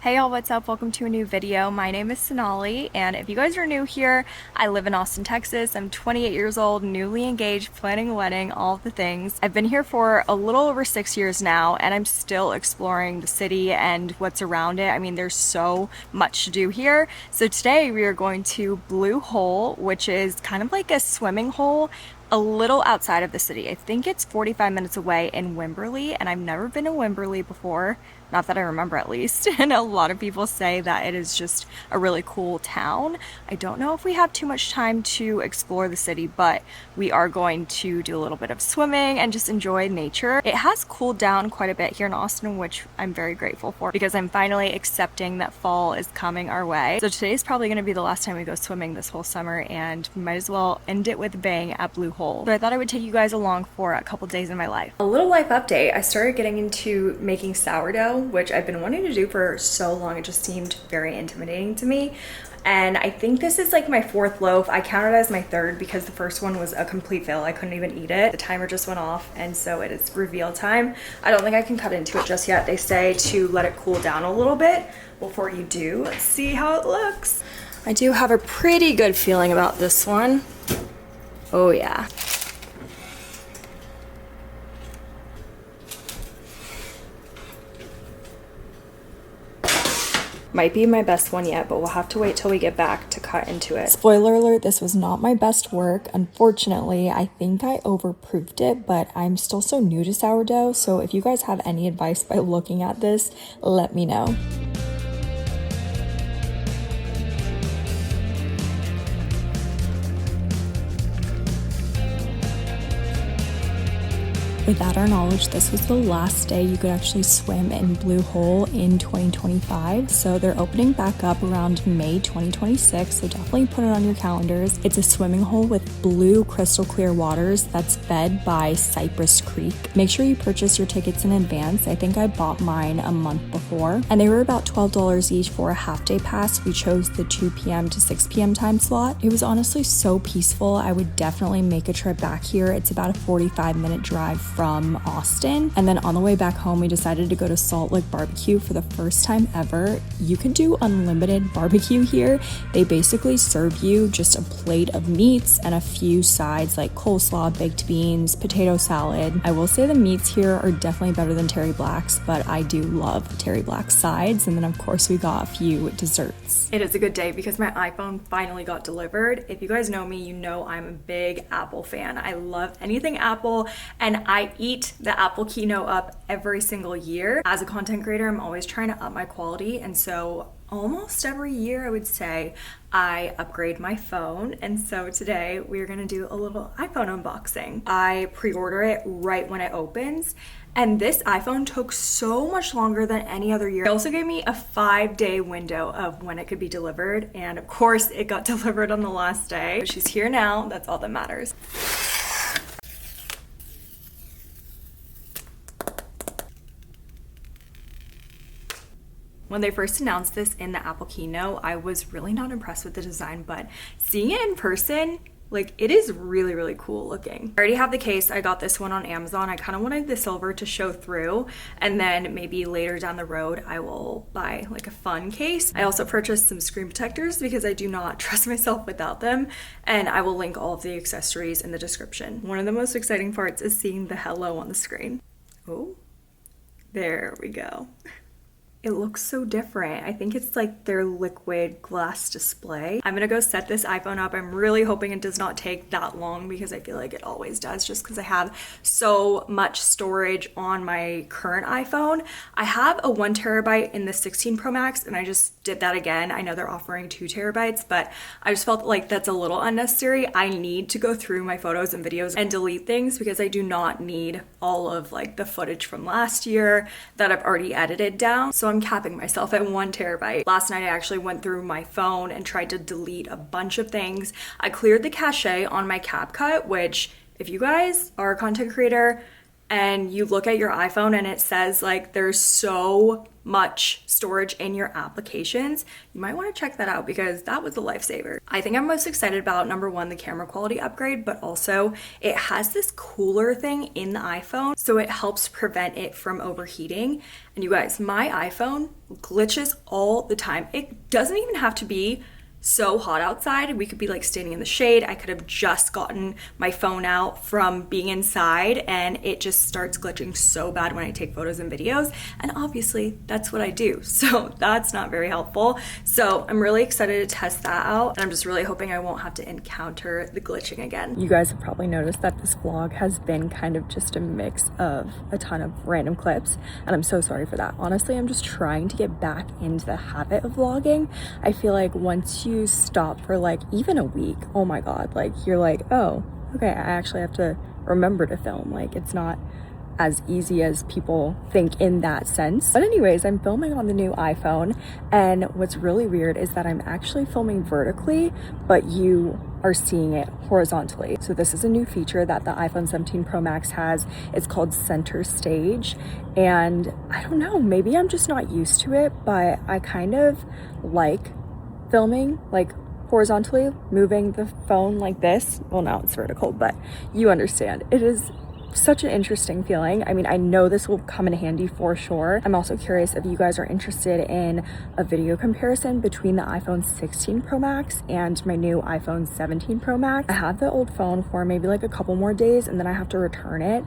Hey y'all, what's up? Welcome to a new video. My name is Sonali, and if you guys are new here, I live in Austin, Texas. I'm 28 years old, newly engaged, planning a wedding, all the things. I've been here for a little over 6 years now, and I'm still exploring the city and what's around it. I mean, there's so much to do here. So today we are going to Blue Hole, which is kind of like a swimming hole a little outside of the city. I think it's 45 minutes away in Wimberley, and I've never been to Wimberley before. Not that I remember, at least. And a lot of people say that it is just a really cool town. I don't know if we have too much time to explore the city, but we are going to do a little bit of swimming and just enjoy nature. It has cooled down quite a bit here in Austin, which I'm very grateful for because I'm finally accepting that fall is coming our way. So today is probably going to be the last time we go swimming this whole summer, and we might as well end it with a bang at Blue Hole. So I thought I would take you guys along for a couple days in my life. A little life update. I started getting into making sourdough, which I've been wanting to do for so long. It just seemed very intimidating to me. And I think this is like my fourth loaf. I count it as my third because the first one was a complete fail. I couldn't even eat it. The timer just went off, and so it is reveal time. I don't think I can cut into it just yet. They say to let it cool down a little bit before you do. Let's see how it looks. I do have a pretty good feeling about this one. Oh yeah. Might be my best one yet, but we'll have to wait till we get back to cut into it. Spoiler alert, this was not my best work. Unfortunately, I think I overproofed it, but I'm still so new to sourdough, so if you guys have any advice by looking at this, let me know. Without our knowledge, this was the last day you could actually swim in Blue Hole in 2025. So they're opening back up around May 2026. So definitely put it on your calendars. It's a swimming hole with blue crystal clear waters that's fed by Cypress Creek. Make sure you purchase your tickets in advance. I think I bought mine a month before, and they were about $12 each for a half day pass. We chose the 2 p.m. to 6 p.m. time slot. It was honestly so peaceful. I would definitely make a trip back here. It's about a 45-minute drive from Austin. And then on the way back home, we decided to go to Salt Lick Barbecue for the first time ever. You can do unlimited barbecue here. They basically serve you just a plate of meats and a few sides like coleslaw, baked beans, potato salad. I will say the meats here are definitely better than Terry Black's, but I do love Terry Black's sides. And then of course we got a few desserts. It is a good day because my iPhone finally got delivered. If you guys know me, you know I'm a big Apple fan. I love anything Apple, and I eat the Apple Keynote up every single year. As a content creator, I'm always trying to up my quality, and so almost every year I would say I upgrade my phone. And so today we're gonna do a little iPhone unboxing. I pre-order it right when it opens, and this iPhone took so much longer than any other year. It also gave me a 5-day window of when it could be delivered, and of course it got delivered on the last day. She's here now, that's all that matters. When they first announced this in the Apple keynote, I was really not impressed with the design, but seeing it in person, like, it is really, really cool looking. I already have the case. I got this one on Amazon. I kind of wanted the silver to show through, and then maybe later down the road, I will buy like a fun case. I also purchased some screen protectors because I do not trust myself without them, and I will link all of the accessories in the description. One of the most exciting parts is seeing the hello on the screen. Oh, there we go. It looks so different. I think it's like their liquid glass display. I'm gonna go set this iPhone up. I'm really hoping it does not take that long because I feel like it always does, just because I have so much storage on my current iPhone. I have a 1 terabyte in the 16 Pro Max, and I just did that again. I know they're offering 2 terabytes, but I just felt like that's a little unnecessary. I need to go through my photos and videos and delete things because I do not need all of like the footage from last year that I've already edited down. So I'm capping myself at 1 terabyte. Last night I actually went through my phone and tried to delete a bunch of things. I cleared the cache on my CapCut, which if you guys are a content creator, and you look at your iPhone and it says like there's so much storage in your applications, you might want to check that out because that was a lifesaver. I think I'm most excited about number one, the camera quality upgrade, but also it has this cooler thing in the iPhone, so it helps prevent it from overheating. And you guys, my iPhone glitches all the time. It doesn't even have to be so hot outside. We could be like standing in the shade. I could have just gotten my phone out from being inside and it just starts glitching so bad when I take photos and videos. And obviously that's what I do. So that's not very helpful. So I'm really excited to test that out. And I'm just really hoping I won't have to encounter the glitching again. You guys have probably noticed that this vlog has been kind of just a mix of a ton of random clips. And I'm so sorry for that. Honestly, I'm just trying to get back into the habit of vlogging. I feel like once you stop for like even a week, oh my god, like you're like, oh okay, I actually have to remember to film. Like it's not as easy as people think in that sense. But anyways, I'm filming on the new iPhone, and what's really weird is that I'm actually filming vertically, but you are seeing it horizontally. So this is a new feature that the iPhone 17 Pro Max has. It's called Center Stage, and I don't know, maybe I'm just not used to it, but I kind of like filming like horizontally, moving the phone like this. Well, now it's vertical, but you understand. It is such an interesting feeling. I mean, I know this will come in handy for sure. I'm also curious if you guys are interested in a video comparison between the iPhone 16 Pro Max and my new iPhone 17 Pro Max. I have the old phone for maybe like a couple more days and then I have to return it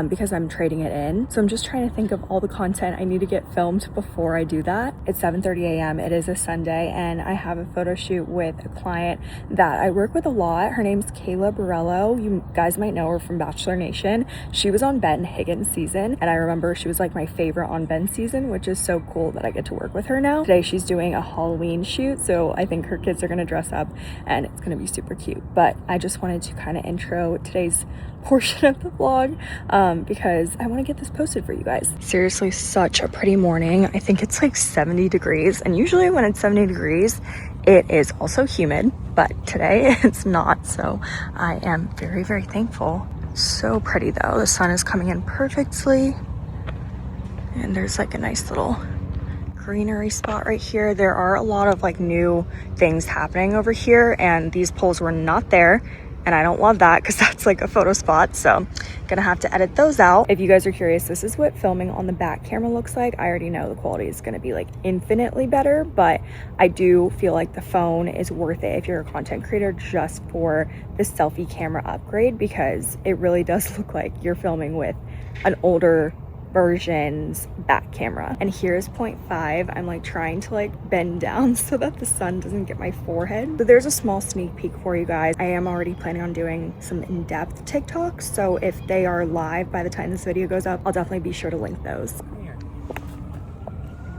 because I'm trading it in. So I'm just trying to think of all the content I need to get filmed before I do that. It's 7:30 a.m. It is a Sunday and I have a photo shoot with a client that I work with a lot. Her name's Kayla Borello. You guys might know her from Bachelor Nation. She was on Ben Higgins' season, and I remember she was like my favorite on Ben's season, which is so cool that I get to work with her now. Today she's doing a Halloween shoot, so I think her kids are gonna dress up and it's gonna be super cute. But I just wanted to kind of intro today's portion of the vlog because I want to get this posted for you guys. Seriously, such a pretty morning. I think it's like 70 degrees, and usually when it's 70 degrees it is also humid, but today it's not, so I am very, very thankful. So pretty though. The sun is coming in perfectly, and there's like a nice little greenery spot right here. There are a lot of like new things happening over here, and these poles were not there, and I don't love that because that's like a photo spot, so gonna have to edit those out. If you guys are curious, this is what filming on the back camera looks like. I already know the quality is gonna be like infinitely better, but I do feel like the phone is worth it if you're a content creator just for the selfie camera upgrade, because it really does look like you're filming with an older version's back camera. And here's 0.5. I'm like trying to like bend down so that the sun doesn't get my forehead. So there's a small sneak peek for you guys. I am already planning on doing some in-depth TikToks, so if they are live by the time this video goes up, I'll definitely be sure to link those.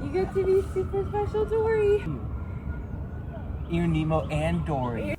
You get to be super special, Dory. You're Nemo and Dory.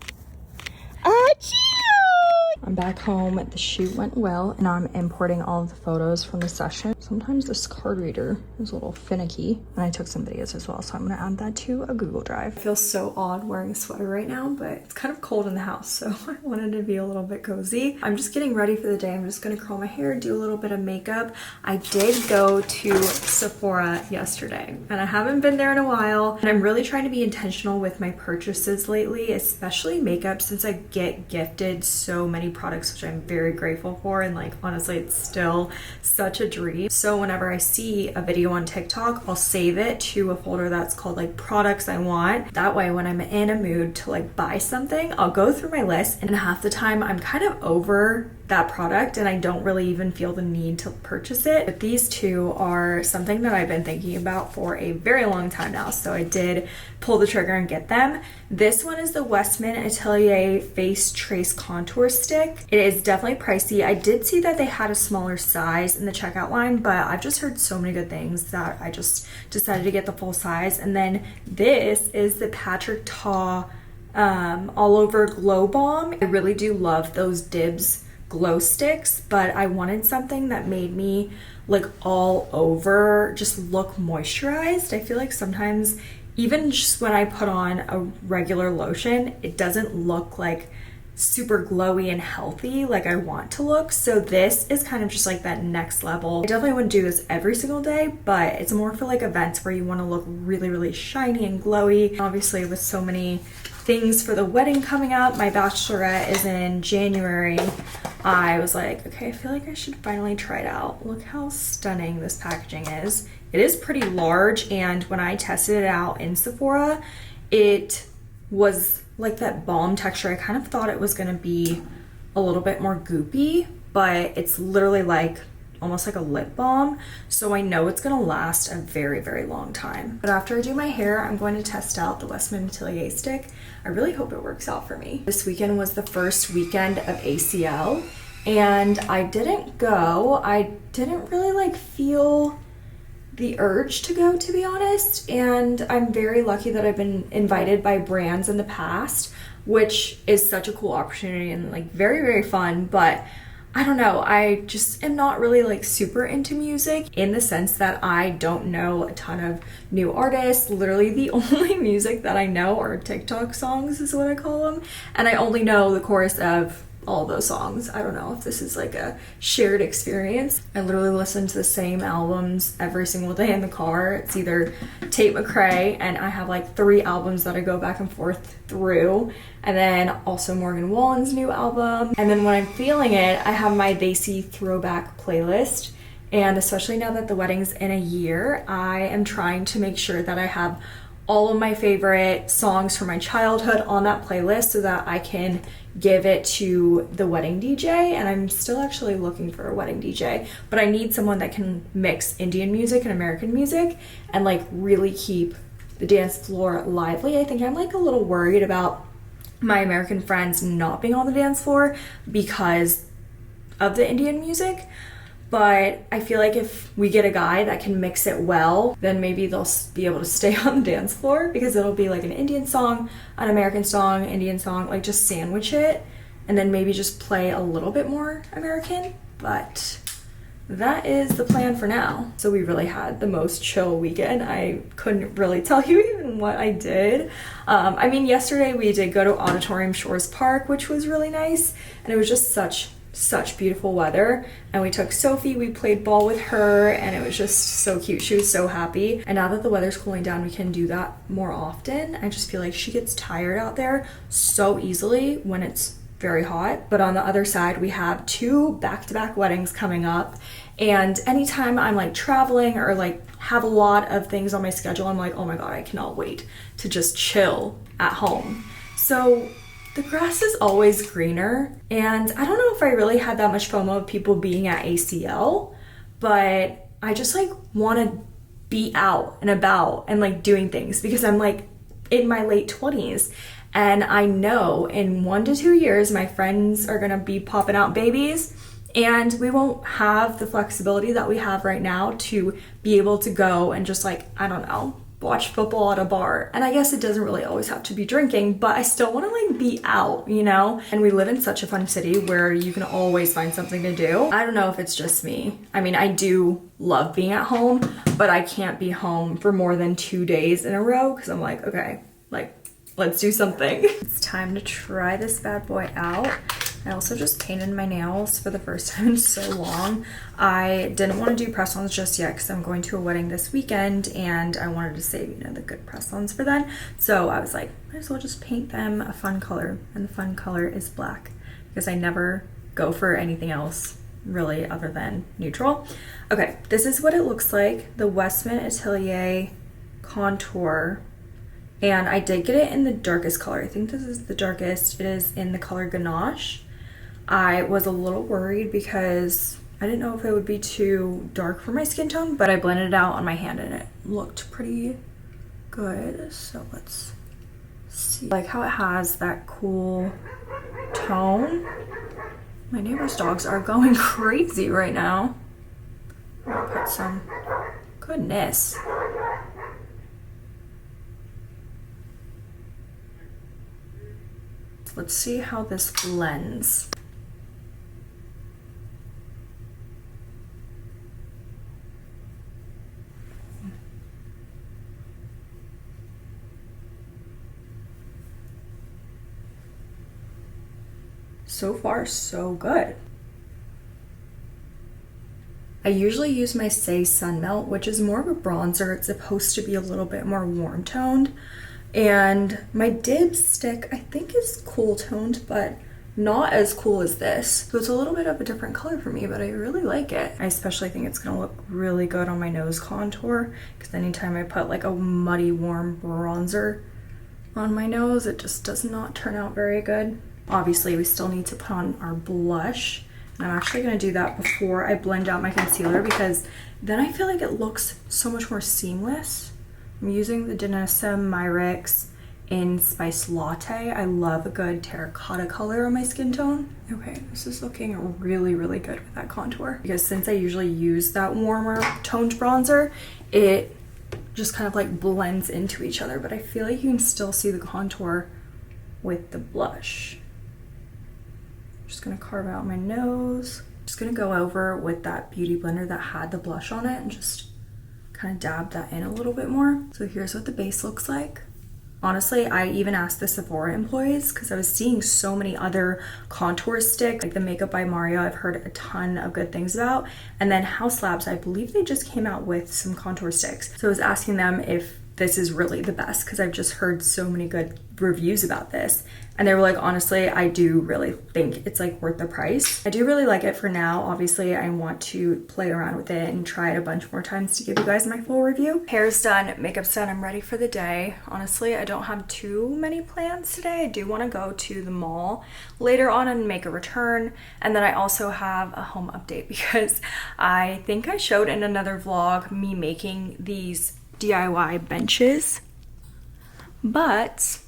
I'm back home. The shoot went well, and now I'm importing all of the photos from the session. Sometimes this card reader is a little finicky, and I took some videos as well, so I'm gonna add that to a Google Drive. It feels so odd wearing a sweater right now, but it's kind of cold in the house, so I wanted to be a little bit cozy. I'm just getting ready for the day. I'm just gonna curl my hair, do a little bit of makeup. I did go to Sephora yesterday, and I haven't been there in a while, and I'm really trying to be intentional with my purchases lately, especially makeup, since I get gifted so many products, which I'm very grateful for, and like honestly it's still such a dream. So whenever I see a video on TikTok, I'll save it to a folder that's called like products I want. That way when I'm in a mood to like buy something, I'll go through my list, and half the time I'm kind of over that product and I don't really even feel the need to purchase it. But these two are something that I've been thinking about for a very long time now, so I did pull the trigger and get them. This one is the Westman Atelier Face Trace Contour Stick. It is definitely pricey. I did see that they had a smaller size in the checkout line, but I've just heard so many good things that I just decided to get the full size. And then this is the Patrick Ta All Over Glow Balm. I really do love those Dibs glow sticks, but I wanted something that made me like all over just look moisturized. I feel like sometimes even just when I put on a regular lotion, it doesn't look like super glowy and healthy like I want to look. So this is kind of just like that next level. I definitely wouldn't do this every single day, but it's more for like events where you want to look really, really shiny and glowy. Obviously with so many things for the wedding coming up, my bachelorette is in January. I was like, okay, I feel like I should finally try it out. Look how stunning this packaging is. It is pretty large, and when I tested it out in Sephora, it was like that balm texture. I kind of thought it was gonna be a little bit more goopy, but it's literally like almost like a lip balm, so I know it's gonna last a very, very long time. But after I do my hair, I'm going to test out the Westman Atelier stick. I really hope it works out for me. This weekend was the first weekend of ACL, and I didn't go. I didn't really like feel the urge to go, to be honest, and I'm very lucky that I've been invited by brands in the past, which is such a cool opportunity and like very, very fun. But I don't know, I just am not really like super into music, in the sense that I don't know a ton of new artists. Literally the only music that I know are TikTok songs, is what I call them, and I only know the chorus of all those songs. I don't know if this is like a shared experience. I literally listen to the same albums every single day in the car. It's either Tate McRae, and I have like 3 albums that I go back and forth through, and then also Morgan Wallen's new album. And then when I'm feeling it, I have my They See throwback playlist. And especially now that the wedding's in a year, I am trying to make sure that I have all of my favorite songs from my childhood on that playlist so that I can give it to the wedding DJ. And I'm still actually looking for a wedding DJ, but I need someone that can mix Indian music and American music and like really keep the dance floor lively. I think I'm like a little worried about my American friends not being on the dance floor because of the Indian music. But I feel like if we get a guy that can mix it well, then maybe they'll be able to stay on the dance floor, because it'll be like an Indian song, an American song, Indian song, like just sandwich it, and then maybe just play a little bit more American. But that is the plan for now. So we really had the most chill weekend. I couldn't really tell you even what I did. I mean, yesterday we did go to Auditorium Shores Park, which was really nice, and it was just such beautiful weather, and we took Sophie, we played ball with her, and it was just so cute. She was so happy, and now that the weather's cooling down, we can do that more often. I just feel like she gets tired out there so easily when it's very hot. But on the other side, we have 2 back-to-back weddings coming up, and anytime I'm like traveling or like have a lot of things on my schedule, I'm like, oh my god, I cannot wait to just chill at home. So the grass is always greener, and I don't know if I really had that much FOMO of people being at ACL, but I just like want to be out and about and like doing things, because I'm like in my late 20s, and I know in 1 to 2 years my friends are gonna be popping out babies, and we won't have the flexibility that we have right now to be able to go and just like, I don't know, watch football at a bar. And I guess it doesn't really always have to be drinking, but I still want to like be out, you know? And we live in such a fun city where you can always find something to do. I don't know if it's just me. I mean, I do love being at home, but I can't be home for more than 2 days in a row, because I'm like, okay, like, let's do something. It's time to try this bad boy out. I also just painted my nails for the first time in so long. I didn't want to do press-ons just yet because I'm going to a wedding this weekend, and I wanted to save, you know, the good press-ons for then. So I was like, might as well just paint them a fun color, and the fun color is black, because I never go for anything else really other than neutral. Okay, this is what it looks like, the Westman Atelier contour. And I did get it in the darkest color. I think this is the darkest. It is in the color Ganache. I was a little worried because I didn't know if it would be too dark for my skin tone, but I blended it out on my hand and it looked pretty good. So let's see. I like how it has that cool tone. My neighbor's dogs are going crazy right now. I'm gonna put some, goodness. Let's see how this blends. So far, so good. I usually use my Say Sun Melt, which is more of a bronzer. It's supposed to be a little bit more warm toned. And my Dib stick, I think, is cool toned, but not as cool as this. So it's a little bit of a different color for me, but I really like it. I especially think it's gonna look really good on my nose contour, because anytime I put like a muddy, warm bronzer on my nose, it just does not turn out very good. Obviously, we still need to put on our blush. I'm actually gonna do that before I blend out my concealer, because then I feel like it looks so much more seamless. I'm using the Danessa Myrix in Spice Latte. I love a good terracotta color on my skin tone. Okay, this is looking really, really good with that contour, because since I usually use that warmer toned bronzer, it just kind of like blends into each other, but I feel like you can still see the contour with the blush. Just gonna carve out my nose. Just gonna go over with that beauty blender that had the blush on it and just kind of dab that in a little bit more. So here's what the base looks like. Honestly, I even asked the Sephora employees, because I was seeing so many other contour sticks, like the Makeup by Mario, I've heard a ton of good things about. And then House Labs, I believe they just came out with some contour sticks. So I was asking them if this is really the best, because I've just heard so many good reviews about this. And they were like, honestly, I do really think it's like worth the price. I do really like it for now. Obviously, I want to play around with it and try it a bunch more times to give you guys my full review. Hair's done, makeup's done, I'm ready for the day. Honestly, I don't have too many plans today. I do want to go to the mall later on and make a return. And then I also have a home update, because I think I showed in another vlog me making these DIY benches, but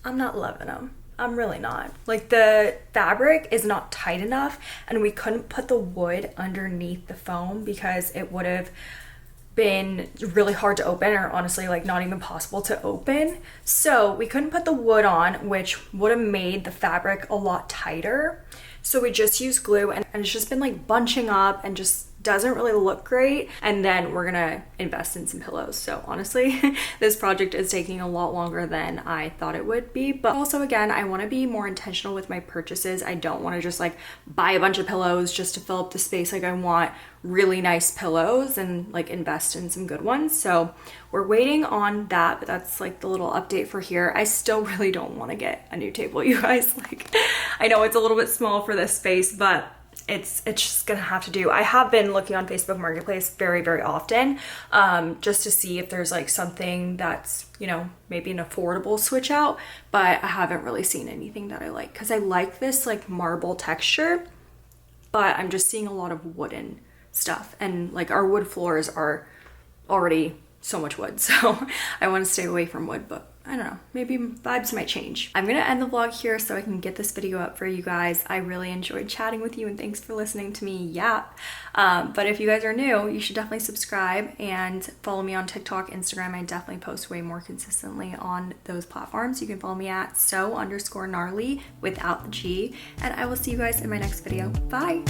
I'm not loving them. I'm really not. Like, the fabric is not tight enough, and we couldn't put the wood underneath the foam because it would have been really hard to open, or honestly like not even possible to open. So we couldn't put the wood on, which would have made the fabric a lot tighter. So we just used glue, and it's just been like bunching up and just doesn't really look great. And then we're gonna invest in some pillows. So honestly, this project is taking a lot longer than I thought it would be. But also, again, I want to be more intentional with my purchases. I don't want to just like buy a bunch of pillows just to fill up the space. Like, I want really nice pillows and like invest in some good ones. So we're waiting on that, but that's like the little update for here. I still really don't want to get a new table, you guys. Like, I know it's a little bit small for this space, but it's just gonna have to do. I have been looking on Facebook Marketplace very, very often, just to see if there's like something that's, you know, maybe an affordable switch out, but I haven't really seen anything that I like, because I like this like marble texture, but I'm just seeing a lot of wooden stuff, and like our wood floors are already so much wood, so I want to stay away from wood, but I don't know, maybe vibes might change. I'm gonna end the vlog here so I can get this video up for you guys. I really enjoyed chatting with you, and thanks for listening to me yap. But if you guys are new, you should definitely subscribe and follow me on TikTok, Instagram. I definitely post way more consistently on those platforms. You can follow me at so_gnarly without the G, and I will see you guys in my next video. Bye.